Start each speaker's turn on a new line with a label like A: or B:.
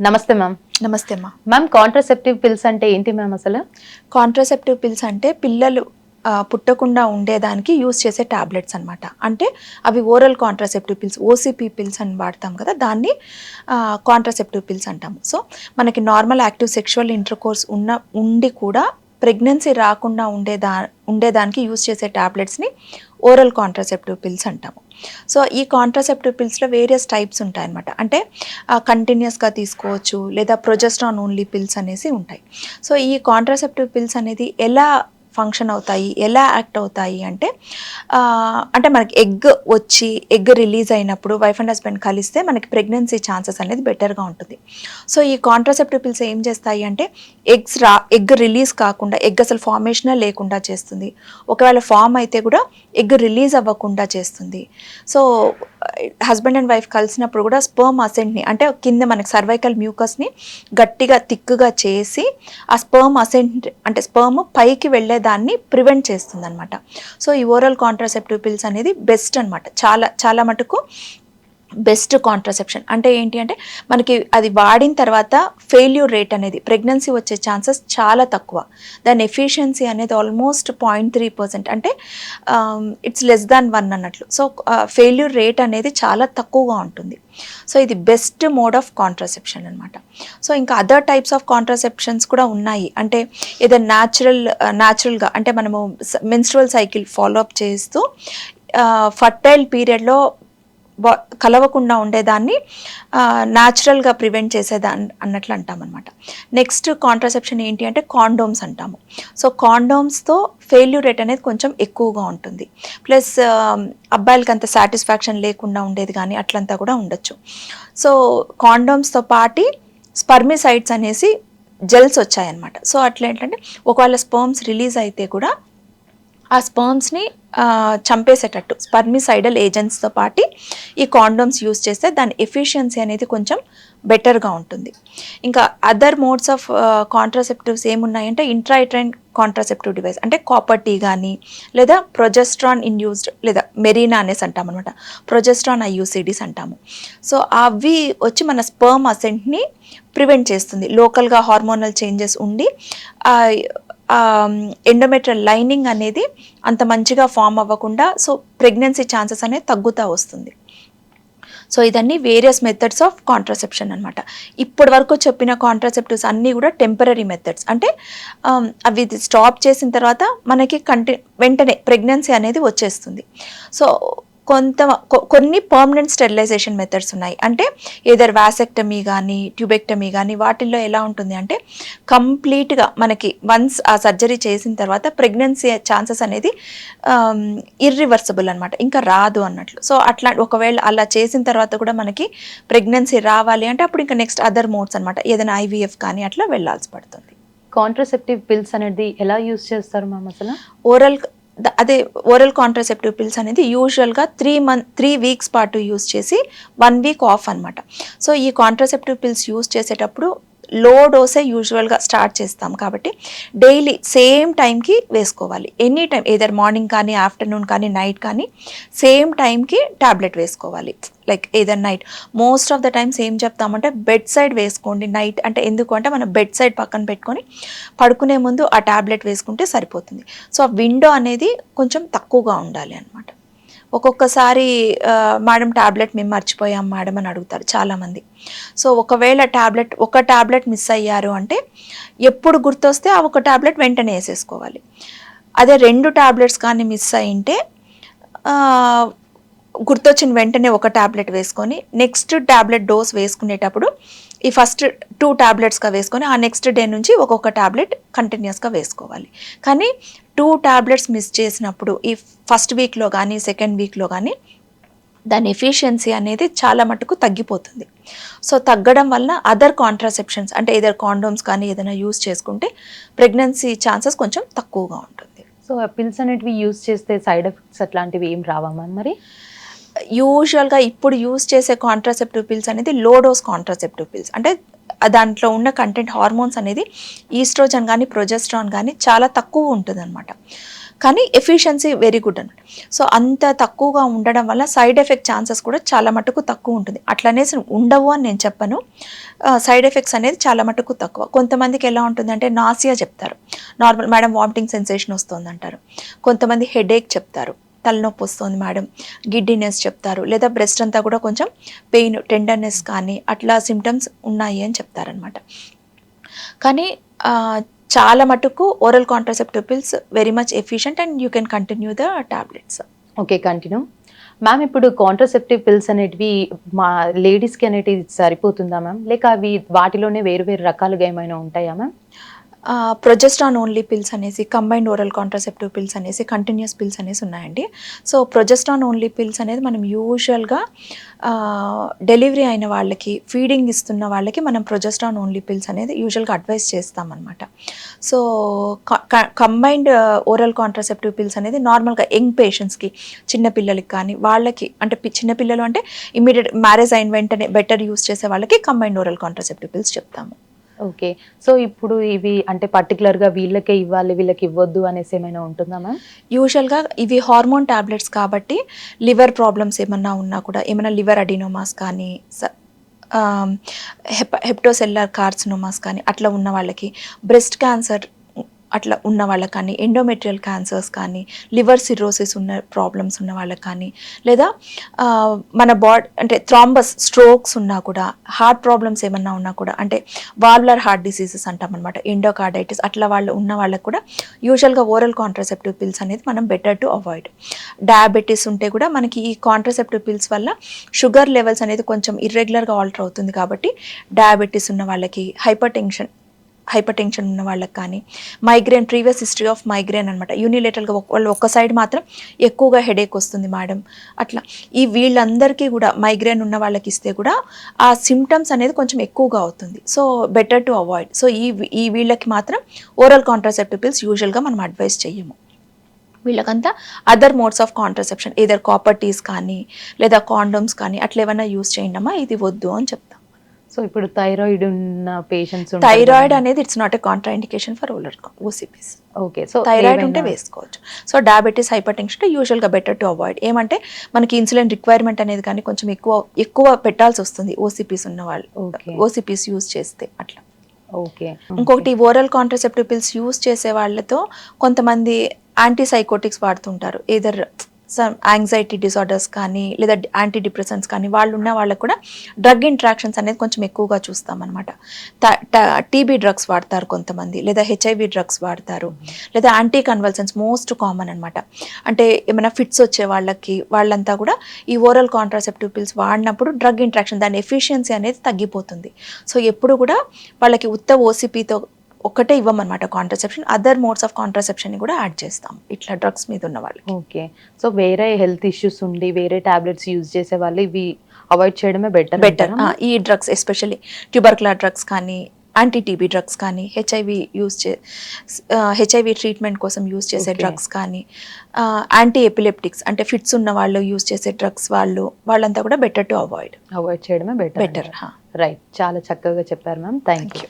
A: నమస్తే మ్యామ్.
B: నమస్తే అమ్మా.
A: మ్యామ్, కాంట్రాసెప్టివ్ పిల్స్ అంటే ఏంటి మ్యామ్ అసలు?
B: కాంట్రాసెప్టివ్ పిల్స్ అంటే పిల్లలు పుట్టకుండా ఉండేదానికి యూస్ చేసే టాబ్లెట్స్ అనమాట. అంటే అవి oral contraceptive pills, OCP pills అని వాడతాం కదా, దాన్ని కాంట్రాసెప్టివ్ పిల్స్ అంటాము. సో మనకి నార్మల్ యాక్టివ్ సెక్షువల్ ఇంటర్కోర్స్ ఉండి కూడా ప్రెగ్నెన్సీ రాకుండా ఉండేదానికి యూస్ చేసే టాబ్లెట్స్ని ఓరల్ కాంట్రాసెప్టివ్ పిల్స్ అంటాము. సో ఈ కాంట్రాసెప్టివ్ పిల్స్లో వేరియస్ టైప్స్ ఉంటాయన్నమాట. అంటే కంటిన్యూస్గా తీసుకోవచ్చు, లేదా ప్రొజెస్ట్రాన్ ఓన్లీ పిల్స్ అనేసి ఉంటాయి. సో ఈ కాంట్రాసెప్టివ్ పిల్స్ అనేది ఎలా ఫంక్షన్ అవుతాయి, ఎలా యాక్ట్ అవుతాయి అంటే మనకి ఎగ్ రిలీజ్ అయినప్పుడు వైఫ్ అండ్ హస్బెండ్ కలిస్తే మనకి ప్రెగ్నెన్సీ ఛాన్సెస్ అనేది బెటర్గా ఉంటుంది. సో ఈ కాంట్రాసెప్టివ్ పిల్స్ ఏం చేస్తాయి అంటే ఎగ్ రిలీజ్ కాకుండా, ఎగ్ అసలు ఫార్మేషనే లేకుండా చేస్తుంది. ఒకవేళ ఫామ్ అయితే కూడా ఎగ్ రిలీజ్ అవ్వకుండా చేస్తుంది. సో హస్బెండ్ అండ్ వైఫ్ కలిసినప్పుడు కూడా స్పర్మ్ అసెంట్ని, అంటే కింద మనకి సర్వైకల్ మ్యూకస్ని గట్టిగా థిక్గా చేసి ఆ స్పర్మ్ అసెంట్ అంటే స్పర్మ్ పైకి వెళ్ళేదాన్ని ప్రివెంట్ చేస్తుంది అనమాట. సో ఈ ఓరల్ కాంట్రాసెప్టివ్ పిల్స్ అనేది బెస్ట్ అనమాట. చాలా చాలా మటుకు బెస్ట్ కాంట్రాసెప్షన్. అంటే ఏంటి అంటే మనకి అది వాడిన తర్వాత ఫెయిల్యూర్ రేట్ అనేది, ప్రెగ్నెన్సీ వచ్చే ఛాన్సెస్ చాలా తక్కువ. దాని ఎఫిషియన్సీ అనేది ఆల్మోస్ట్ 0.3%, అంటే ఇట్స్ లెస్ దాన్ 1 అన్నట్లు. సో ఫెయిల్యూర్ రేట్ అనేది చాలా తక్కువగా ఉంటుంది. సో ఇది బెస్ట్ మోడ్ ఆఫ్ కాంట్రాసెప్షన్ అనమాట. సో ఇంకా అదర్ టైప్స్ ఆఫ్ కాంట్రాసెప్షన్స్ కూడా ఉన్నాయి. అంటే ఏదైనా న్యాచురల్గా అంటే మనము మెన్స్ట్రువల్ సైకిల్ ఫాలో అప్ చేస్తూ ఫర్టైల్ పీరియడ్లో కలవకుండా ఉండేదాన్ని న్యాచురల్గా ప్రివెంట్ అన్నట్లు అంటాం అనమాట. నెక్స్ట్ కాంట్రాసెప్షన్ ఏంటి అంటే కాండోమ్స్ అంటాము. సో కాండోమ్స్తో ఫెయిల్యూర్ రేట్ అనేది కొంచెం ఎక్కువగా ఉంటుంది. ప్లస్ అబ్బాయిలకి అంత సాటిస్ఫాక్షన్ లేకుండా ఉండేది కానీ అట్లంతా కూడా ఉండొచ్చు. సో కాండోమ్స్తో పాటు స్పర్మిసైడ్స్ అనేసి జెల్స్ వచ్చాయన్నమాట. సో అట్లా ఏంటంటే ఒకవేళ స్పర్మ్స్ రిలీజ్ అయితే కూడా ఆ స్పర్మ్స్ని చంపేసేటట్టు స్పర్మిసైడల్ ఏజెంట్స్తో పాటు ఈ కాండోమ్స్ యూస్ చేస్తే దాని ఎఫిషియన్సీ అనేది కొంచెం బెటర్గా ఉంటుంది. ఇంకా అదర్ మోడ్స్ ఆఫ్ కాంట్రాసెప్టివ్స్ ఏమున్నాయంటే ఇంట్రాయిట్రైన్ కాంట్రాసెప్టివ్ డివైస్, అంటే కాపర్ టీ కానీ, లేదా ప్రొజెస్ట్రాన్ ఇండ్యూస్డ్, లేదా మెరీనా అనేసి అంటాం అనమాట. ప్రొజెస్ట్రాన్ ఐయుసిడీస్ అంటాము. సో అవి వచ్చి మన స్పర్మ్ అసెంట్ని ప్రివెంట్ చేస్తుంది. లోకల్గా హార్మోనల్ చేంజెస్ ఉండి ఎండోమెట్రియల్ లైనింగ్ అనేది అంత మంచిగా ఫామ్ అవ్వకుండా, సో ప్రెగ్నెన్సీ ఛాన్సెస్ అనేది తగ్గుతూ వస్తుంది. సో ఇదన్నీ వేరియస్ మెథడ్స్ ఆఫ్ కాంట్రాసెప్షన్ అనమాట. ఇప్పటి వరకు చెప్పిన కాంట్రాసెప్టివ్స్ అన్నీ కూడా టెంపరీ మెథడ్స్. అంటే అవి స్టాప్ చేసిన తర్వాత మనకి వెంటనే ప్రెగ్నెన్సీ అనేది వచ్చేస్తుంది. సో కొన్ని పర్మనెంట్ స్టెరిలైజేషన్ మెథడ్స్ ఉన్నాయి. అంటే ఏదర్ వాసెక్టమీ కానీ, ట్యూబెక్టమీ కానీ, వాటిల్లో ఎలా ఉంటుంది అంటే కంప్లీట్గా మనకి వన్స్ ఆ సర్జరీ చేసిన తర్వాత ప్రెగ్నెన్సీ ఛాన్సెస్ అనేది ఇర్రివర్సిబుల్ అనమాట, ఇంకా రాదు అన్నట్లు. సో అట్లా ఒకవేళ అలా చేసిన తర్వాత కూడా మనకి ప్రెగ్నెన్సీ రావాలి అంటే అప్పుడు ఇంకా నెక్స్ట్ అదర్ మోడ్స్ అనమాట, ఏదైనా ఐవీఎఫ్ కానీ అట్లా వెళ్ళాల్సి పడుతుంది.
A: కాంట్రాసెప్టివ్ పిల్స్ అనేది ఎలా యూస్ చేస్తారు మ్యామ్ అసలు?
B: ఓరల్ కాంట్రాసెప్టివ్ పిల్స్ అనేది యూజువల్గా 3 వీక్స్ పాటు యూస్ చేసి 1 వీక్ ఆఫ్ అనమాట. సో ఈ కాంట్రాసెప్టివ్ పిల్స్ యూస్ చేసేటప్పుడు లో డోసే యూజువల్గా స్టార్ట్ చేస్తాం కాబట్టి డైలీ సేమ్ టైంకి వేసుకోవాలి. ఎనీ టైం, ఏదర్ మార్నింగ్ కానీ, ఆఫ్టర్నూన్ కానీ, నైట్ కానీ సేమ్ టైంకి ట్యాబ్లెట్ వేసుకోవాలి. Like either night, most of the times ఏం చెప్తామంటే బెడ్ సైడ్ వేసుకోండి నైట్. అంటే ఎందుకు అంటే మనం బెడ్ సైడ్ పక్కన పెట్టుకొని పడుకునే ముందు ఆ ట్యాబ్లెట్ వేసుకుంటే సరిపోతుంది. సో ఆ విండో అనేది కొంచెం తక్కువగా ఉండాలి అనమాట. ఒక్కొక్కసారి మేడం ట్యాబ్లెట్ మేము మర్చిపోయాం మేడం అని అడుగుతారు చాలామంది. సో ఒకవేళ ఒక ట్యాబ్లెట్ మిస్ అయ్యారు అంటే ఎప్పుడు గుర్తొస్తే ఆ ఒక ట్యాబ్లెట్ వెంటనే వేసేసుకోవాలి. అదే 2 ట్యాబ్లెట్స్ కానీ మిస్ అయింటే గుర్తొచ్చిన వెంటనే ఒక ట్యాబ్లెట్ వేసుకొని నెక్స్ట్ ట్యాబ్లెట్ డోస్ వేసుకునేటప్పుడు ఈ ఫస్ట్ 2 ట్యాబ్లెట్స్గా వేసుకొని ఆ నెక్స్ట్ డే నుంచి ఒక్కొక్క ట్యాబ్లెట్ కంటిన్యూస్గా వేసుకోవాలి. కానీ 2 ట్యాబ్లెట్స్ మిస్ చేసినప్పుడు ఈ ఫస్ట్ వీక్లో కానీ, సెకండ్ వీక్లో కానీ దాని ఎఫిషియన్సీ అనేది చాలా మటుకు తగ్గిపోతుంది. సో తగ్గడం వల్ల అదర్ కాంట్రాసెప్షన్స్, అంటే ఏదైనా కాండోమ్స్ కానీ ఏదైనా యూస్ చేసుకుంటే ప్రెగ్నెన్సీ ఛాన్సెస్ కొంచెం తక్కువగా ఉంటుంది.
A: సో ఆ పిల్స్ అనేటివి యూస్ చేస్తే సైడ్ ఎఫెక్ట్స్ అట్లాంటివి ఏం రావా మరి?
B: యూజువల్గా ఇప్పుడు యూస్ చేసే కాంట్రాసెప్టివ్ పిల్స్ అనేది లో డోస్ కాంట్రాసెప్టివ్ పిల్స్. అంటే దాంట్లో ఉన్న కంటెంట్ హార్మోన్స్ అనేది ఈస్ట్రోజన్ కానీ, ప్రొజెస్ట్రాన్ కానీ చాలా తక్కువ ఉంటుంది అనమాట. కానీ ఎఫిషియన్సీ వెరీ గుడ్ అనమాట. సో అంత తక్కువగా ఉండడం వల్ల సైడ్ ఎఫెక్ట్ ఛాన్సెస్ కూడా చాలా మటుకు తక్కువ ఉంటుంది. అట్లనేసి ఉండవు అని నేను చెప్పను, సైడ్ ఎఫెక్ట్స్ అనేది చాలా మటుకు తక్కువ. కొంతమందికి ఎలా ఉంటుందంటే నాసియా చెప్తారు, నార్మల్ మేడం వామిటింగ్ సెన్సేషన్ వస్తుంది అంటారు. కొంతమంది హెడేక్ చెప్తారు, తలనొప్పి వస్తుంది మేడం, గిడ్డినెస్ చెప్తారు, లేదా బ్రెస్ట్ అంతా కూడా కొంచెం పెయిన్ టెండర్నెస్ కానీ అట్లా సిమ్టమ్స్ ఉన్నాయి అని చెప్తారనమాట. కానీ చాలా మటుకు oral contraceptive pills very much efficient and you can continue the tablets.
A: Okay, continue ma'am. ఇప్పుడు కాంట్రాసెప్టివ్ పిల్స్ అనేటివి మా లేడీస్కి అనేటివి సరిపోతుందా మ్యామ్, లేక అవి వాటిలోనే వేరు వేరు రకాలుగా ఏమైనా ఉంటాయా మ్యామ్?
B: ప్రొజెస్ట్రాన్ ఓన్లీ పిల్స్ అనేసి, కంబైన్డ్ ఓరల్ కాంట్రాసెప్టివ్ పిల్స్ అనేసి, కంటిన్యూస్ పిల్స్ అనేసి ఉన్నాయండి. సో ప్రొజెస్ట్రాన్ ఓన్లీ పిల్స్ అనేది మనం యూజువల్గా డెలివరీ అయిన వాళ్ళకి, ఫీడింగ్ ఇస్తున్న వాళ్ళకి మనం ప్రొజెస్ట్రాన్ ఓన్లీ పిల్స్ అనేది యూజువల్గా అడ్వైస్ చేస్తామన్నమాట. So combined oral contraceptive pills అనేది నార్మల్గా యంగ్ పేషెంట్స్కి, చిన్నపిల్లలకి కానీ వాళ్ళకి, అంటే చిన్నపిల్లలు అంటే ఇమీడియట్ మ్యారేజ్ అయిన వెంటనే బెటర్ యూస్ చేసే వాళ్ళకి కంబైన్డ్ ఓరల్ కాంట్రాసెప్టివ్ పిల్స్ చెప్తాము.
A: ఓకే, సో ఇప్పుడు ఇవి అంటే పర్టికులర్గా వీళ్ళకే ఇవ్వాలి వీళ్ళకి ఇవ్వద్దు అనేసి ఏమైనా ఉంటుందా మ్యామ్?
B: యూజువల్గా ఇవి హార్మోన్ టాబ్లెట్స్ కాబట్టి లివర్ ప్రాబ్లమ్స్ ఏమన్నా ఉన్నా కూడా, ఏమైనా లివర్ అడినోమాస్ కానీ, హెప్టోసెల్లార్ కార్సినోమాస్ కానీ అట్లా ఉన్న వాళ్ళకి, బ్రెస్ట్ క్యాన్సర్ అట్లా ఉన్న వాళ్ళకి కానీ, ఎండోమెట్రియల్ క్యాన్సర్స్ కానీ, లివర్ సిరోసిస్ ఉన్న ప్రాబ్లమ్స్ ఉన్న వాళ్ళకి కానీ, లేదా మన అంటే థ్రాంబస్ స్ట్రోక్స్ ఉన్నా కూడా, హార్ట్ ప్రాబ్లమ్స్ ఏమన్నా ఉన్నా కూడా, అంటే వాల్వులర్ హార్ట్ డిసీజెస్ అంటాం అనమాట, ఎండోకార్డైటిస్ అట్లా వాళ్ళు ఉన్న వాళ్ళకి కూడా యూజువల్గా ఓరల్ కాంట్రాసెప్టివ్ పిల్స్ అనేది మనం బెటర్ టు అవాయిడ్. డయాబెటీస్ ఉంటే కూడా మనకి ఈ కాంట్రాసెప్టివ్ పిల్స్ వల్ల షుగర్ లెవెల్స్ అనేది కొంచెం ఇర్రెగ్యులర్గా ఆల్టర్ అవుతుంది కాబట్టి, డయాబెటీస్ ఉన్న వాళ్ళకి, హైపర్ టెన్షన్ ఉన్న వాళ్ళకి కానీ, migraine, previous history of migraine అనమాట, యూనిలేటరల్గా వాళ్ళు ఒక్క సైడ్ మాత్రం ఎక్కువగా హెడేక్ వస్తుంది మేడం, అట్లా ఈ వీళ్ళందరికీ కూడా మైగ్రేన్ ఉన్న వాళ్ళకి ఇస్తే కూడా ఆ సిమ్టమ్స్ అనేది కొంచెం ఎక్కువగా అవుతుంది. So better to avoid. So ఈ వీళ్ళకి మాత్రం ఓరల్ కాంట్రాసెప్టివ్ పిల్స్ యూజువల్గా మనం అడ్వైస్ చెయ్యము. వీళ్ళకంతా other modes of contraception, either copper Ts కానీ లేదా కాండోమ్స్ కానీ అట్లా ఏమైనా యూస్ చేయండమ్మా, ఇది వద్దు అని చెప్తాం.
A: సో ఇప్పుడు థైరాయిడ్ ఉన్న పేషెంట్స్,
B: థైరాయిడ్ అనేది it's not a contraindication for OCPs.
A: Okay, so
B: thyroid ఉంటే వేసుకోవచ్చు. సో డయాబెటీస్, హైపర్ టెన్షన్ యూజువల్గా బెటర్ టు అవాయిడ్. ఏమంటే మనకి ఇన్సులిన్ రిక్వైర్మెంట్ అనేది కానీ కొంచెం ఎక్కువ పెట్టాల్సి వస్తుంది ఓసిపిస్ ఉన్న వాళ్ళు, ఓసిపిస్ యూస్ చేస్తే అట్లా.
A: ఓకే,
B: ఇంకొకటి ఓరల్ కాంట్రాసెప్టివ్ పిల్స్ యూస్ చేసే వాళ్ళతో కొంతమంది యాంటీసైకోటిక్స్ వాడుతుంటారు, ఏదర్ యాంగ్జైటీ డిసార్డర్స్ కానీ లేదా యాంటీ డిప్రెసెంట్స్ కానీ వాళ్ళు ఉన్న వాళ్ళకు కూడా డ్రగ్ ఇంట్రాక్షన్స్ అనేది కొంచెం ఎక్కువగా చూస్తాం అనమాట. టీబీ డ్రగ్స్ వాడతారు కొంతమంది, లేదా హెచ్ఐవి డ్రగ్స్ వాడతారు, లేదా యాంటీ కన్వల్సెన్స్ మోస్ట్ కామన్ అనమాట. అంటే ఏమైనా ఫిట్స్ వచ్చే వాళ్ళంతా కూడా ఈ ఓరల్ కాంట్రాసెప్టివ్ పిల్స్ వాడినప్పుడు డ్రగ్ ఇంట్రాక్షన్, దాని ఎఫిషియన్సీ అనేది తగ్గిపోతుంది. సో ఎప్పుడు కూడా వాళ్ళకి ఉత్త ఓసిపితో ఒకటే ఇవ్వమన్నమాట contraception, other modes of contraception కూడా యాడ్ చేస్తాం ఇట్లా డ్రగ్స్ మీద ఉన్న వాళ్ళు.
A: ఓకే, సో వేరే హెల్త్ ఇష్యూస్ ఉండి వేరే టాబ్లెట్స్ యూజ్ చేసే వాళ్ళు ఇవి అవాయిడ్ చేయడమే బెటర్.
B: ఈ డ్రగ్స్ ఎస్పెషల్లీ ట్యూబర్కులర్ డ్రగ్స్ కానీ, యాంటీ టీబీ డ్రగ్స్ కానీ, హెచ్ఐవి ట్రీట్మెంట్ కోసం యూజ్ చేసే డ్రగ్స్ కానీ, యాంటీ ఎపిలెప్టిక్స్ అంటే ఫిట్స్ ఉన్న వాళ్ళు యూజ్ చేసే డ్రగ్స్ వాళ్ళంతా కూడా బెటర్ టు అవాయిడ్
A: చేయడమే బెటర్. రైట్, చాలా చక్కగా చెప్పారు మ్యామ్, థ్యాంక్ యూ.